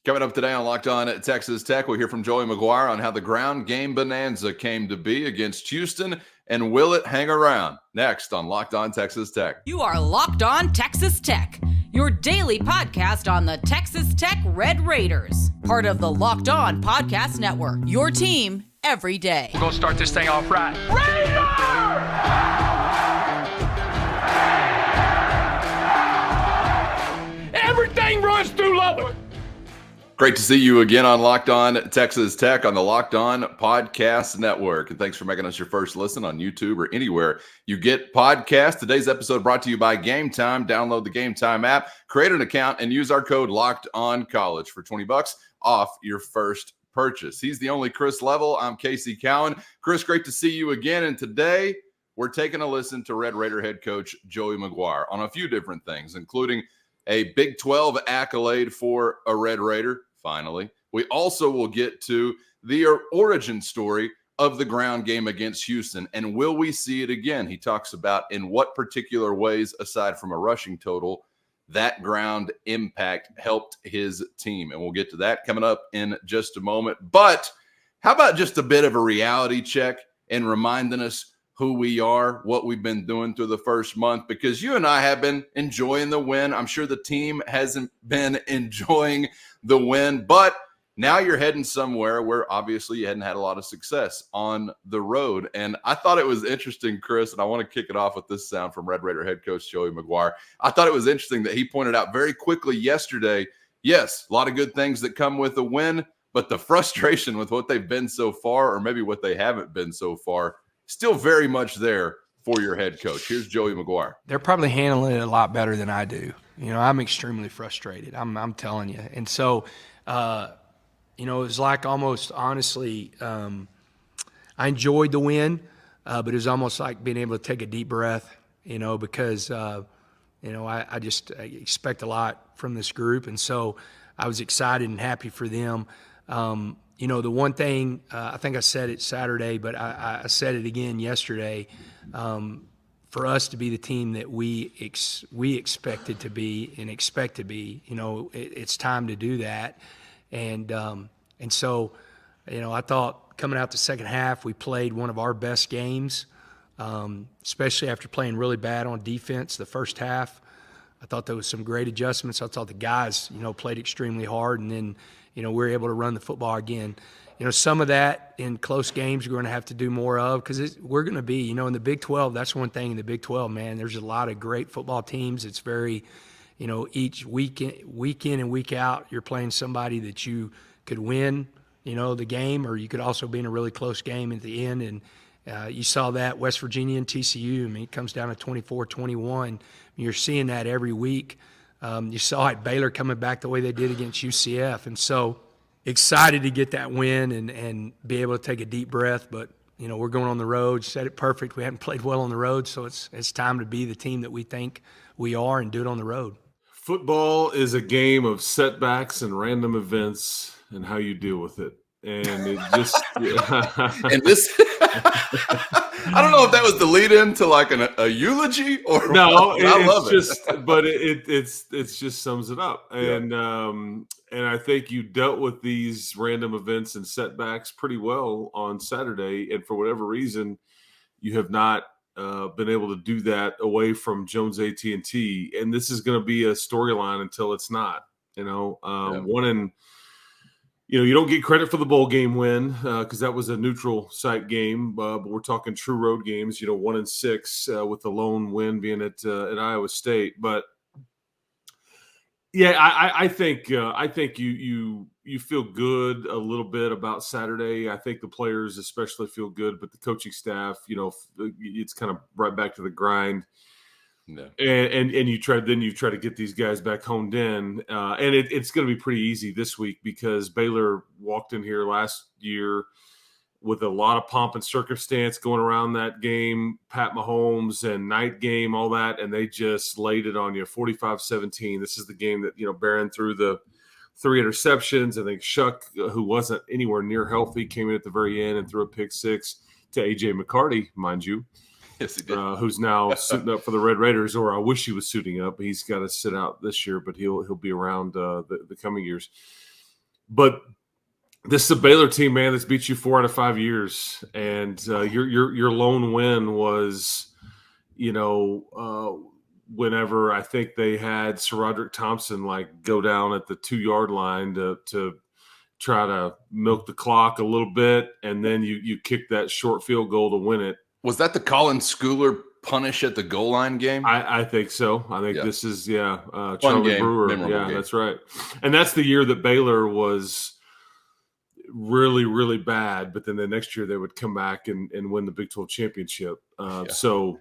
Coming up today on Locked On at Texas Tech, we'll hear from Joey Maguire on how the ground game bonanza came to be against Houston, and will it hang around? Next on Locked On Texas Tech. You are Locked On Texas Tech, your daily podcast on the Texas Tech Red Raiders, part of the Locked On Podcast Network, your team every day. We're going to start this thing off right. Raider! Everything runs through Lubbock. Great to see you again on Locked On Texas Tech on the Locked On Podcast Network. And thanks for making us your first listen on YouTube or anywhere you get podcasts. Today's episode brought to you by Gametime. Download the Gametime app, create an account, and use our code LOCKEDONCollege for $20 off your first purchase. He's the only Chris Level. I'm Casey Cowan. Chris, great to see you again. And today we're taking a listen to Red Raider head coach Joey Maguire on a few different things, including a Big 12 accolade for a Red Raider, finally. We also will get to the origin story of the ground game against Houston, and will we see it again? He talks about in what particular ways, aside from a rushing total, that ground impact helped his team. And we'll get to that coming up in just a moment. But how about just a bit of a reality check and reminding us who we are, what we've been doing through the first month, because you and I have been enjoying the win. I'm sure the team hasn't been enjoying the win, but now you're heading somewhere where obviously you hadn't had a lot of success on the road. And I thought it was interesting, Chris, and I want to kick it off with this sound from Red Raider head coach Joey Maguire. I thought it was interesting that he pointed out very quickly yesterday, yes, a lot of good things that come with a win, but the frustration with what they've been so far, or maybe what they haven't been so far, still very much there for your head coach. Here's Joey Maguire. They're probably handling it a lot better than I do. You know, I'm extremely frustrated. I'm telling you. And so, you know, it was like almost honestly, I enjoyed the win, but it was almost like being able to take a deep breath, you know, because, you know, I expect a lot from this group. And so I was excited and happy for them. You know, the one thing, I think I said it Saturday, but I said it again yesterday, for us to be the team that we expected to be and expect to be, you know, it's time to do that. And so, you know, I thought coming out the second half, we played one of our best games, especially after playing really bad on defense the first half. I thought there was some great adjustments. I thought the guys, you know, played extremely hard, and then, you know, we were able to run the football again. You know, some of that in close games we're going to have to do more of, because we're going to be, you know, in the Big 12, that's one thing in the Big 12, man. There's a lot of great football teams. It's very, you know, each week in and week out, you're playing somebody that you could win, you know, the game, or you could also be in a really close game at the end. And you saw that West Virginia and TCU. I mean, it comes down to 24-21. You're seeing that every week. You saw it, Baylor coming back the way they did against UCF. And so excited to get that win and be able to take a deep breath. But, you know, we're going on the road. You said it perfect. We haven't played well on the road, so it's time to be the team that we think we are and do it on the road. Football is a game of setbacks and random events and how you deal with it. And it just and this I don't know if that was the lead in to like a eulogy or no. I love it. But it's just sums it up. And I think you dealt with these random events and setbacks pretty well on Saturday. And for whatever reason, you have not been able to do that away from Jones AT&T. And this is going to be a storyline until it's not. You know, one in. You know, you don't get credit for the bowl game win because that was a neutral site game, but we're talking true road games. You know, 1-6 with the lone win being at Iowa State. But yeah, I think you feel good a little bit about Saturday. I think the players especially feel good, but the coaching staff, you know, it's kind of right back to the grind. No. And you try to get these guys back honed in, and it's going to be pretty easy this week because Baylor walked in here last year with a lot of pomp and circumstance going around that game, Pat Mahomes and night game, all that, and they just laid it on you, 45-17. This is the game that, you know, Barron threw the 3 interceptions. I think Shuck, who wasn't anywhere near healthy, came in at the very end and threw a pick 6 to A.J. McCarty, mind you. Yes, he did. Who's now suiting up for the Red Raiders, or I wish he was suiting up. He's got to sit out this year, but he'll be around the coming years. But this is a Baylor team, man, that's beat you 4 out of 5 years, and your lone win was, whenever I think they had Sir Roderick Thompson go down at the 2-yard line to try to milk the clock a little bit, and then you kick that short field goal to win it. Was that the Colin Schooler punish at the goal line game? I think so. I think this is Fun Charlie game, Brewer. memorable Yeah, game. that's right. And that's the year that Baylor was really, really bad, but then the next year they would come back and win the Big 12 championship. So,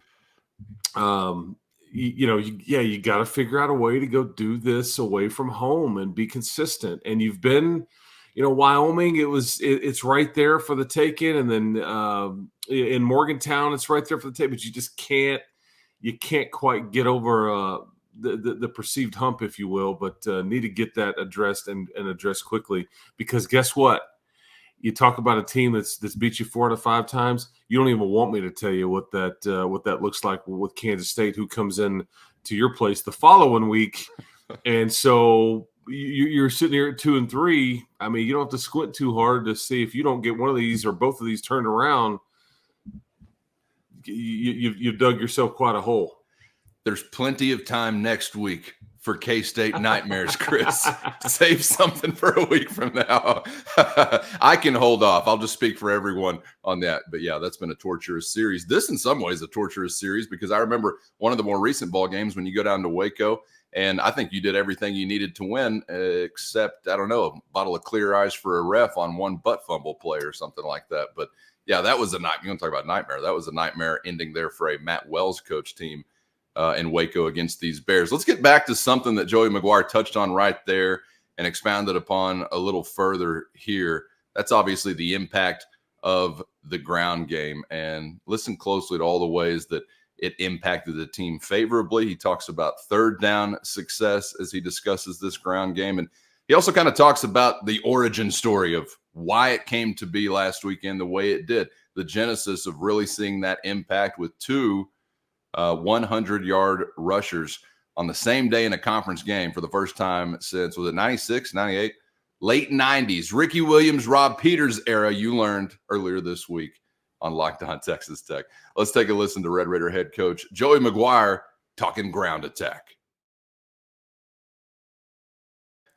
you got to figure out a way to go do this away from home and be consistent. And you've been, Wyoming, it's right there for the taking. And then in Morgantown, it's right there for the taking, but you just can't quite get over the perceived hump, if you will, but need to get that addressed and addressed quickly, because guess what? You talk about a team that's beat you 4 out of 5 times. You don't even want me to tell you what that looks like with Kansas State, who comes in to your place the following week. And so you're sitting here at 2 and 3. I mean, you don't have to squint too hard to see if you don't get one of these or both of these turned around. You've dug yourself quite a hole. There's plenty of time next week for K-State nightmares, Chris. Save something for a week from now. I can hold off. I'll just speak for everyone on that. But yeah, that's been a torturous series. This, in some ways, a torturous series, because I remember one of the more recent ball games when you go down to Waco, and I think you did everything you needed to win, except, I don't know, a bottle of Clear Eyes for a ref on one butt fumble play or something like that. But yeah, that was a nightmare. You want to talk about nightmare? That was a nightmare ending there for a Matt Wells coach team in Waco against these Bears. Let's get back to something that Joey Maguire touched on right there and expounded upon a little further here. That's obviously the impact of the ground game. And listen closely to all the ways that it impacted the team favorably. He talks about third down success as he discusses this ground game. And he also kind of talks about the origin story of why it came to be last weekend the way it did, the genesis of really seeing that impact with 2 100-yard rushers on the same day in a conference game for the first time since, was it 96, 98? Late 90s. Ricky Williams, Rob Peters era, you learned earlier this week on Locked On Texas Tech. Let's take a listen to Red Raider head coach Joey Maguire talking ground attack.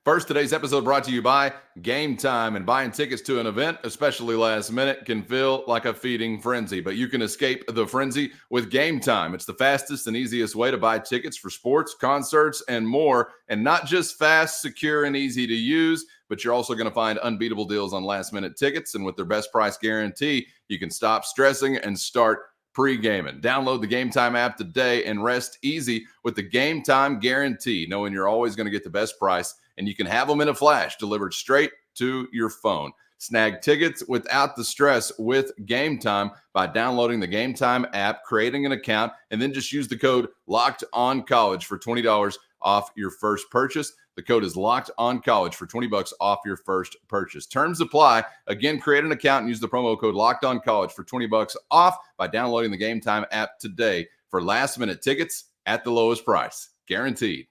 First, today's episode brought to you by Gametime. And buying tickets to an event, especially last minute, can feel like a feeding frenzy. But you can escape the frenzy with Gametime. It's the fastest and easiest way to buy tickets for sports, concerts, and more. And not just fast, secure, and easy to use, but you're also going to find unbeatable deals on last-minute tickets. And with their best price guarantee, you can stop stressing and start pre-gaming. Download the Gametime app today and rest easy with the Gametime guarantee, knowing you're always going to get the best price, and you can have them in a flash delivered straight to your phone. Snag tickets without the stress with Gametime by downloading the Gametime app, creating an account, and then just use the code LOCKEDONCOLLEGE for $20 off your first purchase. The code is LOCKEDONCOLLEGE for $20 off your first purchase. Terms apply. Again, create an account and use the promo code LOCKEDONCOLLEGE for $20 off by downloading the Gametime app today for last-minute tickets at the lowest price. Guaranteed.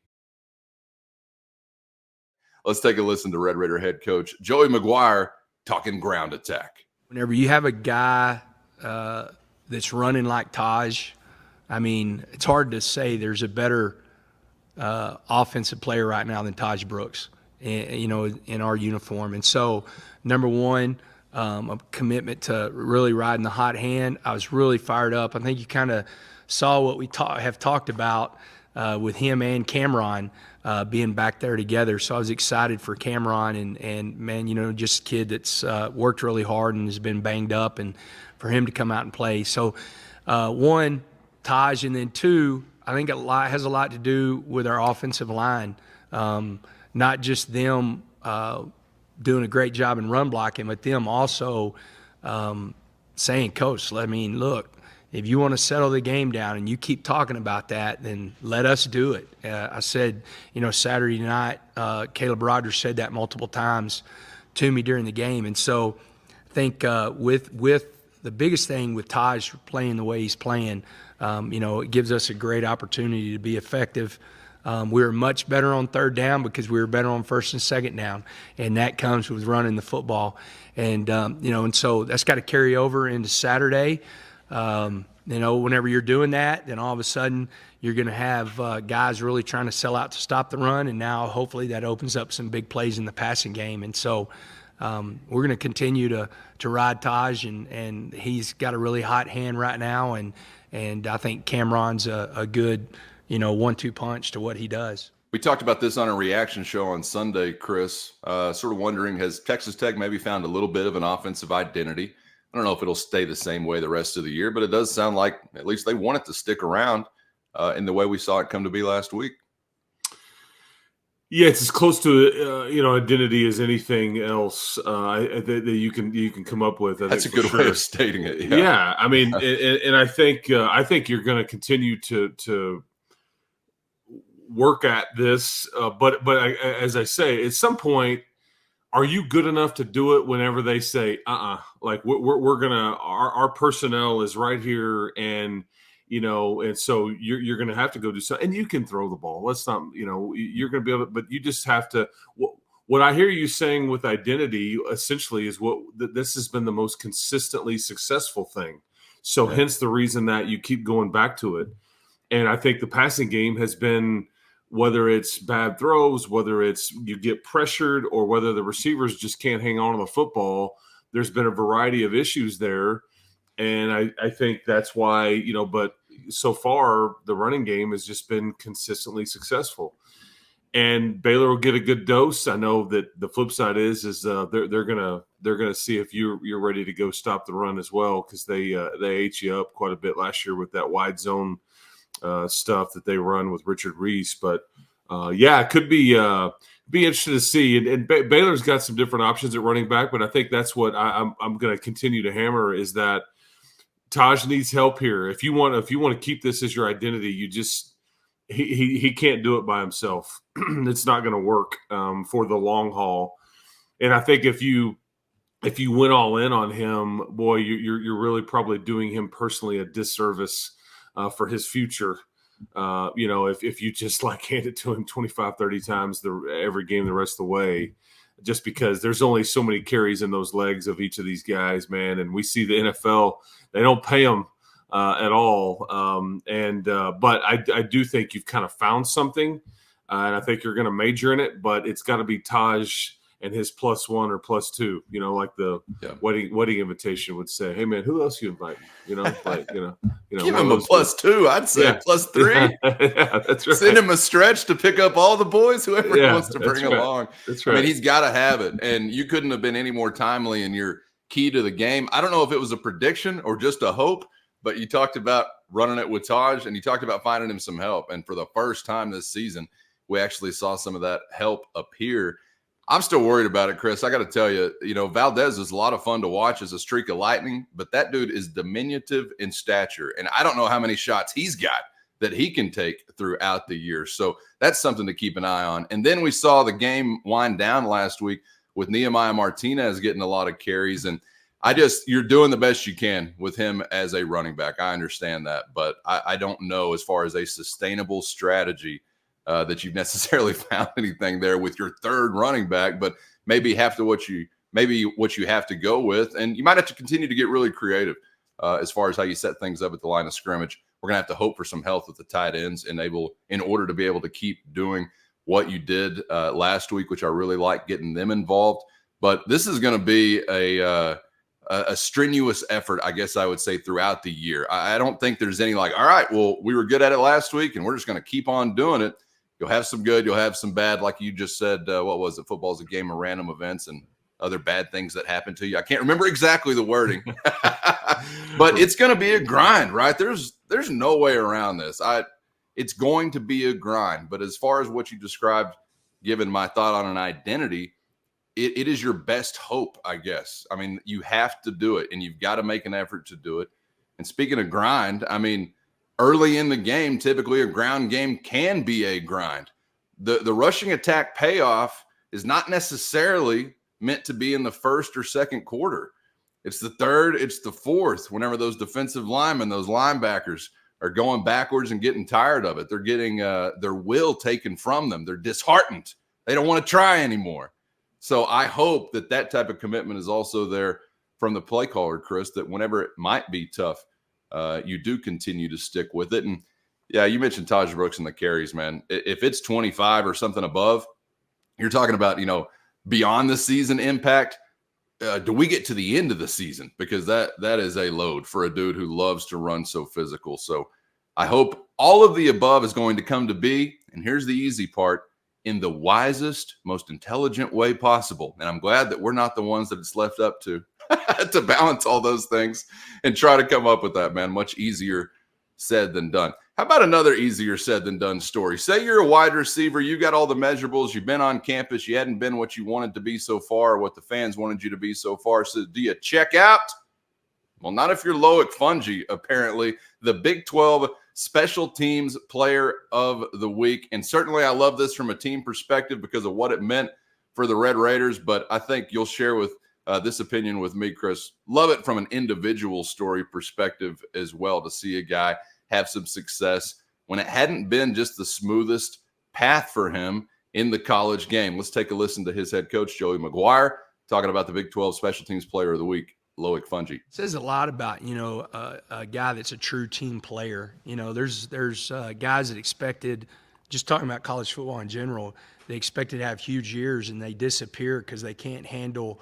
Let's take a listen to Red Raider head coach Joey Maguire talking ground attack. Whenever you have a guy that's running like Taj, I mean, it's hard to say there's a better offensive player right now than Taj Brooks, in our uniform. And so, number one, a commitment to really riding the hot hand. I was really fired up. I think you kind of saw what we have talked about with him and Cameron being back there together. So I was excited for Cameron and man, just a kid that's worked really hard and has been banged up, and for him to come out and play. So one, Taj, and then two, I think has a lot to do with our offensive line. Not just them doing a great job in run blocking, but them also saying, Coach, look, if you want to settle the game down and you keep talking about that, then let us do it. I said, Saturday night, Caleb Rogers said that multiple times to me during the game. And so I think with the biggest thing with Taj playing the way he's playing, it gives us a great opportunity to be effective We were much better on third down because we were better on first and second down, and that comes with running the football. And, and so that's got to carry over into Saturday. Whenever you're doing that, then all of a sudden you're going to have guys really trying to sell out to stop the run, and now hopefully that opens up some big plays in the passing game. And so we're going to continue to ride Taj, and he's got a really hot hand right now, and I think Cameron's a good, 1-2 punch to what he does. We talked about this on a reaction show on Sunday, Chris, sort of wondering, has Texas Tech maybe found a little bit of an offensive identity? I don't know if it'll stay the same way the rest of the year, but it does sound like at least they want it to stick around in the way we saw it come to be last week. Yeah, it's as close to identity as anything else that you can come up with. That's a good way of stating it. Yeah, I mean, and I think you're going to continue to work at this, but as I say, at some point, are you good enough to do it whenever they say, like we're gonna, our personnel is right here, and and so you're gonna have to go do something, and you can throw the ball. Let's not, you're gonna be able to, but you just have to. What I hear you saying with identity essentially is this has been the most consistently successful thing. So hence the reason that you keep going back to it. And I think the passing game has been, whether it's bad throws, whether it's you get pressured, or whether the receivers just can't hang on to the football, there's been a variety of issues there. And I think that's why, but so far the running game has just been consistently successful. And Baylor will get a good dose. I know that the flip side is they're gonna see if you're ready to go stop the run as well, because they ate you up quite a bit last year with that wide zone stuff that they run with Richard Reese. But it could be interesting to see. And Baylor's got some different options at running back, but I think that's what I'm going to continue to hammer, is that Taj needs help here. If you want to keep this as your identity, you just he can't do it by himself. It's not going to work for the long haul. And I think if you went all in on him, boy, you're really probably doing him personally a disservice for his future. If you just hand it to him 25, 30 times every game the rest of the way, just because there's only so many carries in those legs of each of these guys, man. And we see the NFL, they don't pay them at all. But I do think you've kind of found something, and I think you're going to major in it, but it's got to be Taj and his +1 or +2, like the wedding invitation would say, hey man, who else you inviting? Give him a +2. I'd say +3. Yeah, that's right. Send him a stretch to pick up all the boys, whoever wants to bring along. That's right. I mean, he's got to have it. And you couldn't have been any more timely in your key to the game. I don't know if it was a prediction or just a hope, but you talked about running it with Taj, and you talked about finding him some help. And for the first time this season, we actually saw some of that help appear. I'm still worried about it, Chris. I got to tell you, Valdez is a lot of fun to watch as a streak of lightning, but that dude is diminutive in stature. And I don't know how many shots he's got that he can take throughout the year. So that's something to keep an eye on. And then we saw the game wind down last week with Nehemiah Martinez getting a lot of carries. And you're doing the best you can with him as a running back. I understand that, but I don't know, as far as a sustainable strategy, that you've necessarily found anything there with your third running back, but maybe what you have to go with. And you might have to continue to get really creative as far as how you set things up at the line of scrimmage. We're going to have to hope for some health with the tight ends in order to be able to keep doing what you did last week, which I really like, getting them involved. But this is going to be a strenuous effort, I guess I would say, throughout the year. I don't think there's any all right, well, we were good at it last week and we're just going to keep on doing it. You'll have some good, you'll have some bad. Like you just said, what was it? Football's a game of random events and other bad things that happen to you. I can't remember exactly the wording, but it's going to be a grind, right? There's no way around this. It's going to be a grind. But as far as what you described, given my thought on an identity, it is your best hope, I guess. I mean, you have to do it, and you've got to make an effort to do it. And speaking of grind, I mean, early in the game, typically a ground game can be a grind. The rushing attack payoff is not necessarily meant to be in the first or second quarter. It's the third, it's the fourth, whenever those defensive linemen, those linebackers are going backwards and getting tired of it. They're getting their will taken from them. They're disheartened. They don't want to try anymore. So I hope that that type of commitment is also there from the play caller, Chris, that whenever it might be tough, you do continue to stick with it. And yeah, you mentioned Taj Brooks and the carries, man. If it's 25 or something above, you're talking about, beyond the season impact. Do we get to the end of the season? Because that is a load for a dude who loves to run so physical. So I hope all of the above is going to come to be. And here's the easy part, in the wisest, most intelligent way possible. And I'm glad that we're not the ones that it's left up to to balance all those things and try to come up with that, man. Much easier said than done. How about another easier said than done story? Say you're a wide receiver, you got all the measurables, you've been on campus, you hadn't been what you wanted to be so far, or what the fans wanted you to be so far. So do you check out? Well, not if you're Loic Fouonji, apparently, the Big 12 Special Teams Player of the Week. And certainly I love this from a team perspective because of what it meant for the Red Raiders, but I think you'll share with this opinion with me, Chris. Love it from an individual story perspective as well, to see a guy have some success when it hadn't been just the smoothest path for him in the college game. Let's take a listen to his head coach, Joey Maguire, talking about the Big 12 Special Teams Player of the Week, Loic Fouonji. Says a lot about, a guy that's a true team player. There's guys that expected, just talking about college football in general, they expected to have huge years and they disappear because they can't handle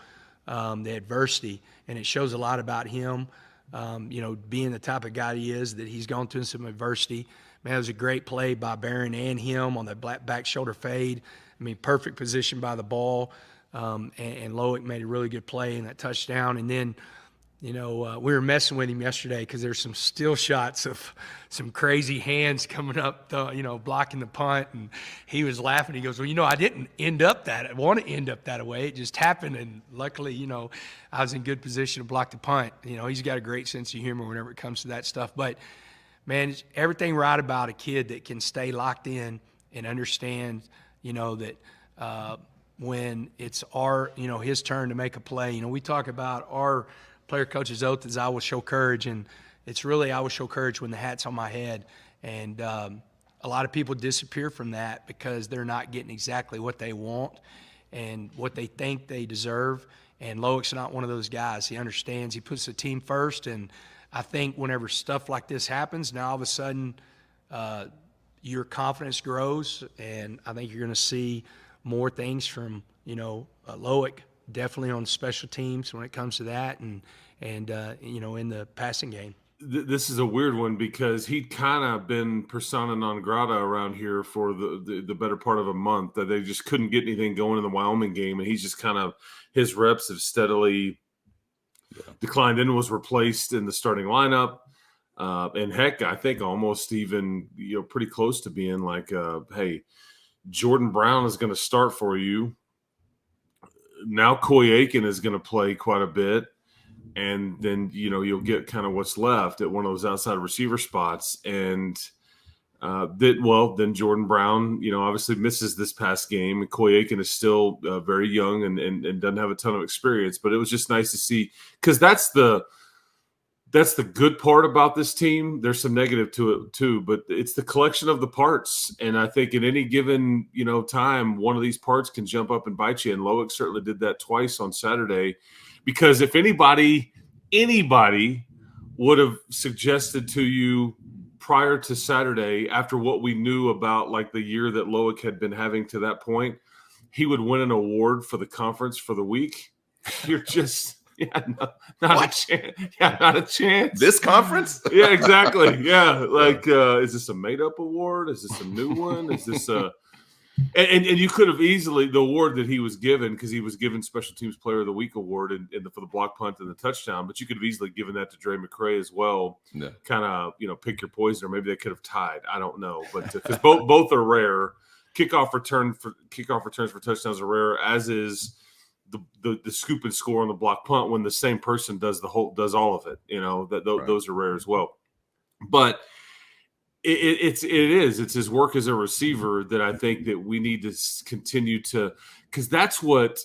the adversity. And it shows a lot about him. Being the type of guy he is, that he's gone through some adversity. Man, it was a great play by Barron and him on the back shoulder fade. I mean, perfect position by the ball. And Loic made a really good play in that touchdown. And then, we were messing with him yesterday because there's some still shots of some crazy hands coming up, blocking the punt. And he was laughing. He goes, well, I didn't want to end up that way. It just happened. And luckily, I was in good position to block the punt. He's got a great sense of humor whenever it comes to that stuff. But, man, it's everything right about a kid that can stay locked in and understand, that when it's his turn to make a play. We talk about our player coach's oath is I will show courage, and it's really I will show courage when the hat's on my head. And a lot of people disappear from that because they're not getting exactly what they want and what they think they deserve. And Loic's not one of those guys. He understands. He puts the team first. And I think whenever stuff like this happens, now all of a sudden your confidence grows, and I think you're going to see more things from, Loic, definitely on special teams when it comes to that, and in the passing game. This is a weird one because he'd kind of been persona non grata around here for the better part of a month, that they just couldn't get anything going in the Wyoming game, and he's just kind of, his reps have steadily declined and was replaced in the starting lineup. And heck, I think almost even, pretty close to being like, hey, Jordan Brown is going to start for you. Now Coy Aiken is going to play quite a bit. And then, you'll get kind of what's left at one of those outside receiver spots. And then Jordan Brown, obviously misses this past game. And Coy Aiken is still very young and doesn't have a ton of experience. But it was just nice to see, because that's the good part about this team. There's some negative to it too, but it's the collection of the parts. And I think at any given, time, one of these parts can jump up and bite you. And Loic certainly did that twice on Saturday, because if anybody would have suggested to you prior to Saturday, after what we knew about like the year that Loic had been having to that point, he would win an award for the conference for the week. You're just... not a chance. Yeah, not a chance. This conference? Yeah, exactly. Yeah, is this a made-up award? Is this a new one? Is this a? And you could have easily, the award that he was given, because he was given Special Teams Player of the Week award for the block punt and the touchdown, but you could have easily given that to Dre McCray as well. Yeah. Kind of pick your poison, or maybe they could have tied. I don't know, but because both are rare. Kickoff returns for touchdowns are rare, as is the scoop and score on the block punt when the same person does all of it. Those are rare as well. But it's his work as a receiver that I think that we need to continue to, because that's what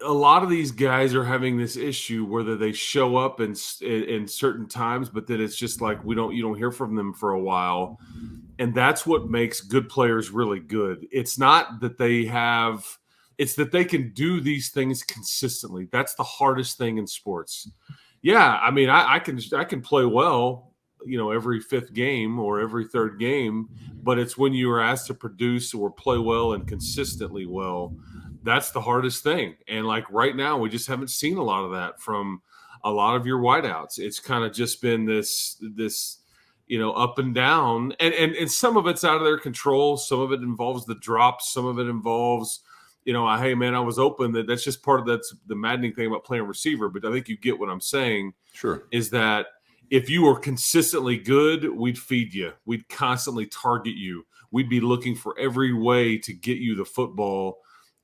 a lot of these guys are having this issue whether they show up in certain times, but then it's just like you don't hear from them for a while. And that's what makes good players really good. It's not that it's that they can do these things consistently. That's the hardest thing in sports. Yeah, I mean, I can play well, every fifth game or every third game, but it's when you are asked to produce or play well and consistently well, that's the hardest thing. And like right now, we just haven't seen a lot of that from a lot of your wideouts. It's kind of just been this up and down, and some of it's out of their control. Some of it involves the drops. Some of it involves, hey man, I was open. That's just that's the maddening thing about playing receiver. But I think you get what I'm saying. Sure. Is that if you were consistently good, we'd feed you. We'd constantly target you. We'd be looking for every way to get you the football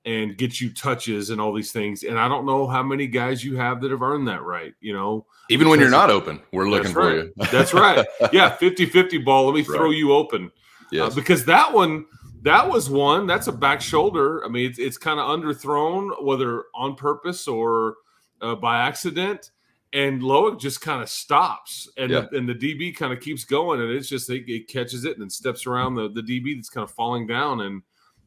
and get you touches and all these things. And I don't know how many guys you have that have earned that right, Even when you're not open, we're looking for you. That's right. Yeah, 50-50 ball. Let me throw you open. Yes. Because that was one. That's a back shoulder. I mean, it's kind of underthrown, whether on purpose or by accident. And Loic just kind of stops. And the DB kind of keeps going. And it's just it catches it and then steps around the DB that's kind of falling down, and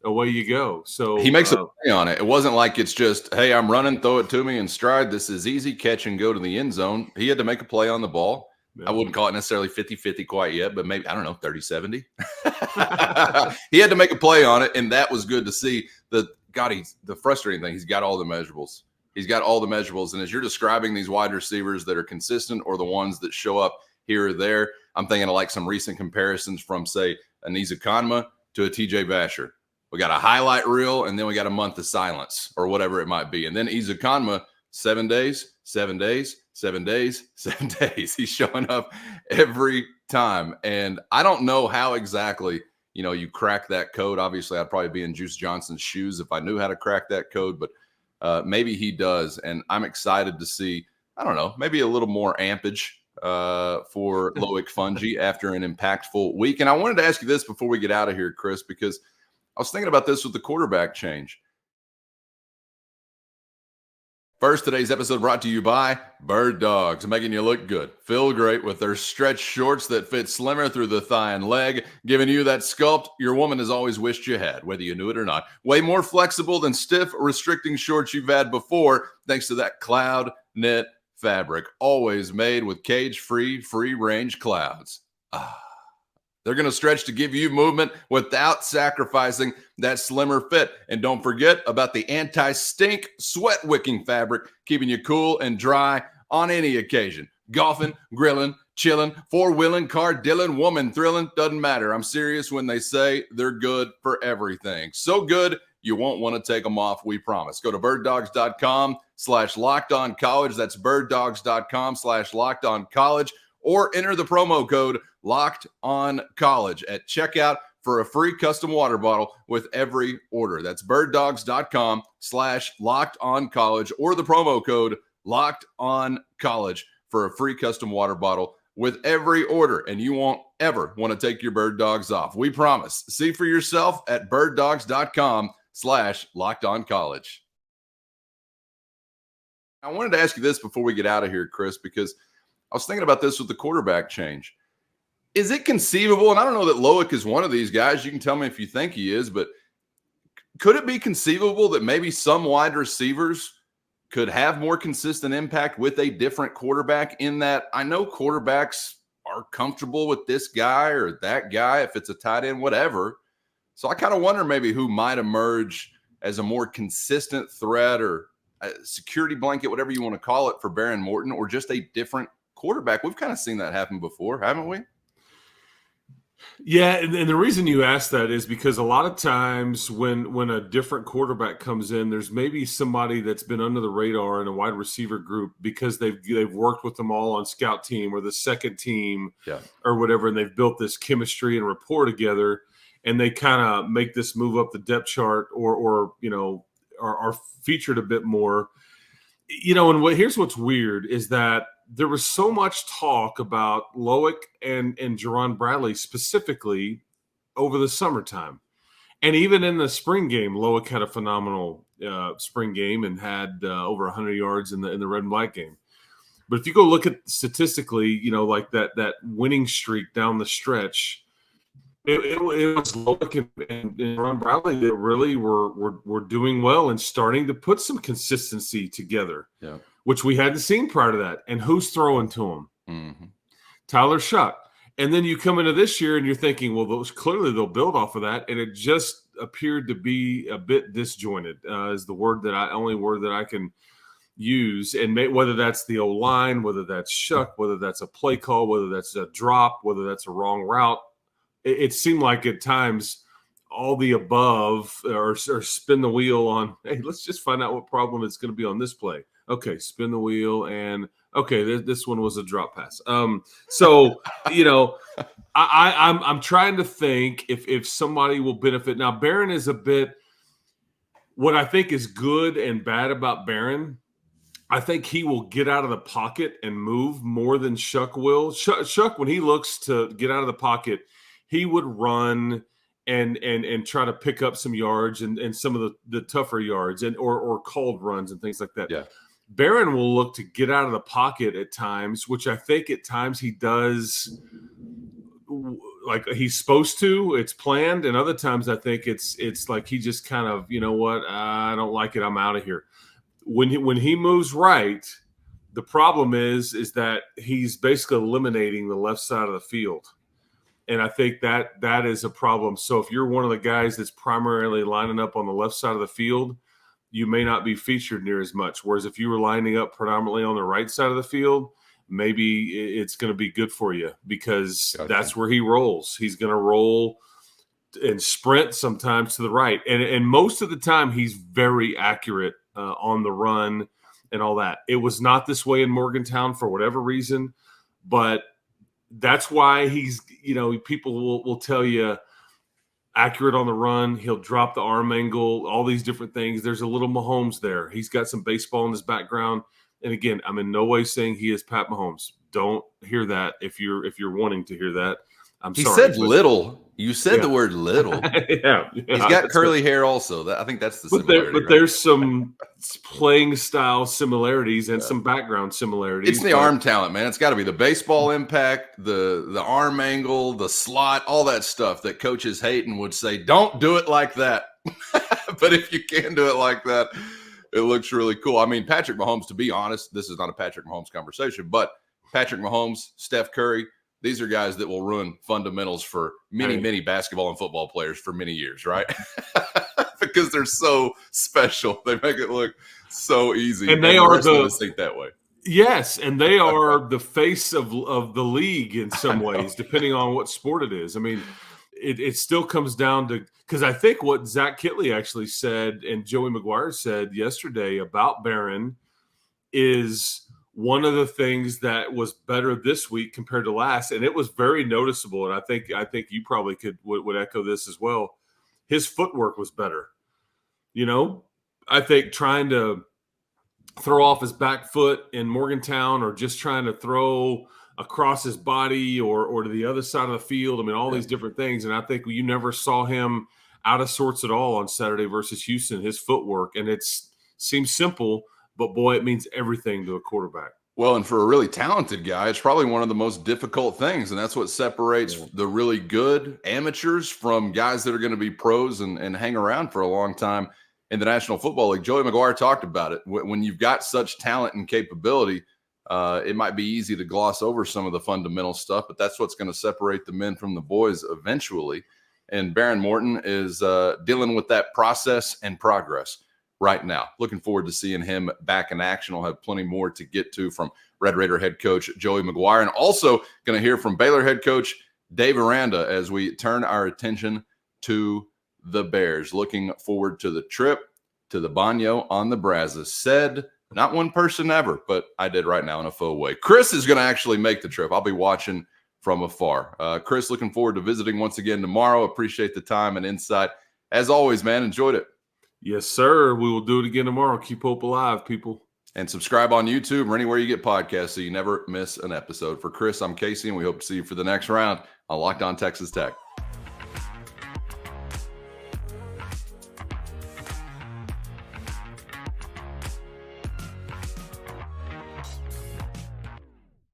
away you go. So he makes a play on it. It wasn't like it's just, hey, I'm running, throw it to me in stride. This is easy, catch and go to the end zone. He had to make a play on the ball. Yeah. I wouldn't call it necessarily 50-50 quite yet, but maybe, I don't know, 30-70. He had to make a play on it, and that was good to see. The frustrating thing, he's got all the measurables. He's got all the measurables. And as you're describing these wide receivers that are consistent or the ones that show up here or there, I'm thinking of like some recent comparisons from, say, an Izakanma to a TJ Vasher. We got a highlight reel, and then we got a month of silence or whatever it might be. And then Izakanma, 7 days, 7 days, 7 days, 7 days. He's showing up every time. And I don't know how exactly, you crack that code. Obviously, I'd probably be in Juice Johnson's shoes if I knew how to crack that code, but maybe he does. And I'm excited to see, I don't know, maybe a little more ampage for Loic Fouonji after an impactful week. And I wanted to ask you this before we get out of here, Chris, because I was thinking about this with the quarterback change. First, today's episode brought to you by Bird Dogs, making you look good, feel great with their stretch shorts that fit slimmer through the thigh and leg, giving you that sculpt your woman has always wished you had, whether you knew it or not. Way more flexible than stiff, restricting shorts you've had before, thanks to that cloud knit fabric, always made with cage-free, free-range clouds. They're going to stretch to give you movement without sacrificing that slimmer fit. And don't forget about the anti-stink sweat-wicking fabric, keeping you cool and dry on any occasion. Golfing, grilling, chilling, four-wheeling, car dealing, woman thrilling, doesn't matter. I'm serious when they say they're good for everything. So good, you won't want to take them off, we promise. Go to birddogs.com/lockedoncollege. That's birddogs.com/lockedoncollege. Or enter the promo code LOCKEDONCollege at checkout for a free custom water bottle with every order. That's birddogs.com/lockedoncollege or the promo code LOCKEDONCollege for a free custom water bottle with every order. And you won't ever want to take your Bird Dogs off. We promise. See for yourself at birddogs.com/lockedoncollege. I wanted to ask you this before we get out of here, Chris, because I was thinking about this with the quarterback change. Is it conceivable, and I don't know that Loic is one of these guys, you can tell me if you think he is, but could it be conceivable that maybe some wide receivers could have more consistent impact with a different quarterback, in that I know quarterbacks are comfortable with this guy or that guy, if it's a tight end, whatever. So I kind of wonder maybe who might emerge as a more consistent threat or a security blanket, whatever you want to call it, for Behren Morton, or just a different quarterback. We've kind of seen that happen before, haven't we? Yeah, and the reason you ask that is because a lot of times when a different quarterback comes in, there's maybe somebody that's been under the radar in a wide receiver group because they've worked with them all on scout team or the second team or whatever, and they've built this chemistry and rapport together, and they kind of make this move up the depth chart or are featured a bit more. And here's what's weird is that there was so much talk about Loic and Jerron Bradley specifically over the summertime. And even in the spring game, Loic had a phenomenal spring game and had over 100 yards in the red and black game. But if you go look at statistically, like that winning streak down the stretch, it was Loic and Ron Bradley that really were doing well and starting to put some consistency together, which we hadn't seen prior to that. And who's throwing to him? Mm-hmm. Tyler Shuck. And then you come into this year and you're thinking, well, clearly they'll build off of that. And it just appeared to be a bit disjointed is the only word that I can use. And whether that's the O-line, whether that's Shuck, whether that's a play call, whether that's a drop, whether that's a wrong route, it seemed like at times all the above or spin the wheel on, hey, let's just find out what problem it's going to be on this play. Okay, spin the wheel and – okay, this one was a drop pass. So I'm trying to think if somebody will benefit. Now, Barron is a bit – what I think is good and bad about Barron, I think he will get out of the pocket and move more than Shuck will. Shuck, when he looks to get out of the pocket, he would run and try to pick up some yards and some of the tougher yards or called runs and things like that. Yeah. Barron will look to get out of the pocket at times, which I think at times he does like he's supposed to. It's planned, and other times I think it's like he just kind of, you know what, I don't like it, I'm out of here. When he moves right, the problem is that he's basically eliminating the left side of the field, and I think that is a problem. So if you're one of the guys that's primarily lining up on the left side of the field, you may not be featured near as much. Whereas if you were lining up predominantly on the right side of the field, maybe it's going to be good for you because that's where he rolls. He's going to roll and sprint sometimes to the right. And most of the time he's very accurate on the run and all that. It was not this way in Morgantown for whatever reason, but that's why he's, people will tell you, accurate on the run. He'll drop the arm angle, all these different things. There's a little Mahomes there. He's got some baseball in his background. And again, I'm in no way saying he is Pat Mahomes. Don't hear that if you're wanting to hear that. He said little. You said the word little. Yeah. He's got curly hair also. I think that's the similarity. But there's some playing style similarities and some background similarities. It's the arm talent, man. It's got to be the baseball impact, the arm angle, the slot, all that stuff that coaches hate and would say, don't do it like that. But if you can do it like that, it looks really cool. I mean, Patrick Mahomes, to be honest, this is not a Patrick Mahomes conversation, but Patrick Mahomes, Steph Curry, these are guys that will ruin fundamentals for many basketball and football players for many years, right? Because they're so special. They make it look so easy. And they are think that way. Yes, and they are the face of the league in some ways, depending on what sport it is. I mean, it still comes down to – because I think what Zach Kitley actually said and Joey Maguire said yesterday about Barron is – one of the things that was better this week compared to last, and it was very noticeable, and I think you probably would echo this as well. His footwork was better. I think trying to throw off his back foot in Morgantown or just trying to throw across his body or to the other side of the field, I mean, all these different things, and I think you never saw him out of sorts at all on Saturday versus Houston, his footwork, and it seems simple, but boy, it means everything to a quarterback. Well, and for a really talented guy, it's probably one of the most difficult things, and that's what separates the really good amateurs from guys that are going to be pros and hang around for a long time in the National Football League. Joey Maguire talked about it. When you've got such talent and capability, it might be easy to gloss over some of the fundamental stuff, but that's what's going to separate the men from the boys eventually. And Barron Morton is dealing with that process and progress right now. Looking forward to seeing him back in action. We'll have plenty more to get to from Red Raider head coach Joey Maguire, and also going to hear from Baylor head coach Dave Aranda as we turn our attention to the Bears. Looking forward to the trip to the Baño on the Brazos. Said not one person ever, but I did right now in a faux way. Chris is going to actually make the trip. I'll be watching from afar. Chris, looking forward to visiting once again tomorrow. Appreciate the time and insight. As always, man, enjoyed it. Yes, sir. We will do it again tomorrow. Keep hope alive, people. And subscribe on YouTube or anywhere you get podcasts so you never miss an episode. For Chris, I'm Casey, and we hope to see you for the next round on Locked On Texas Tech.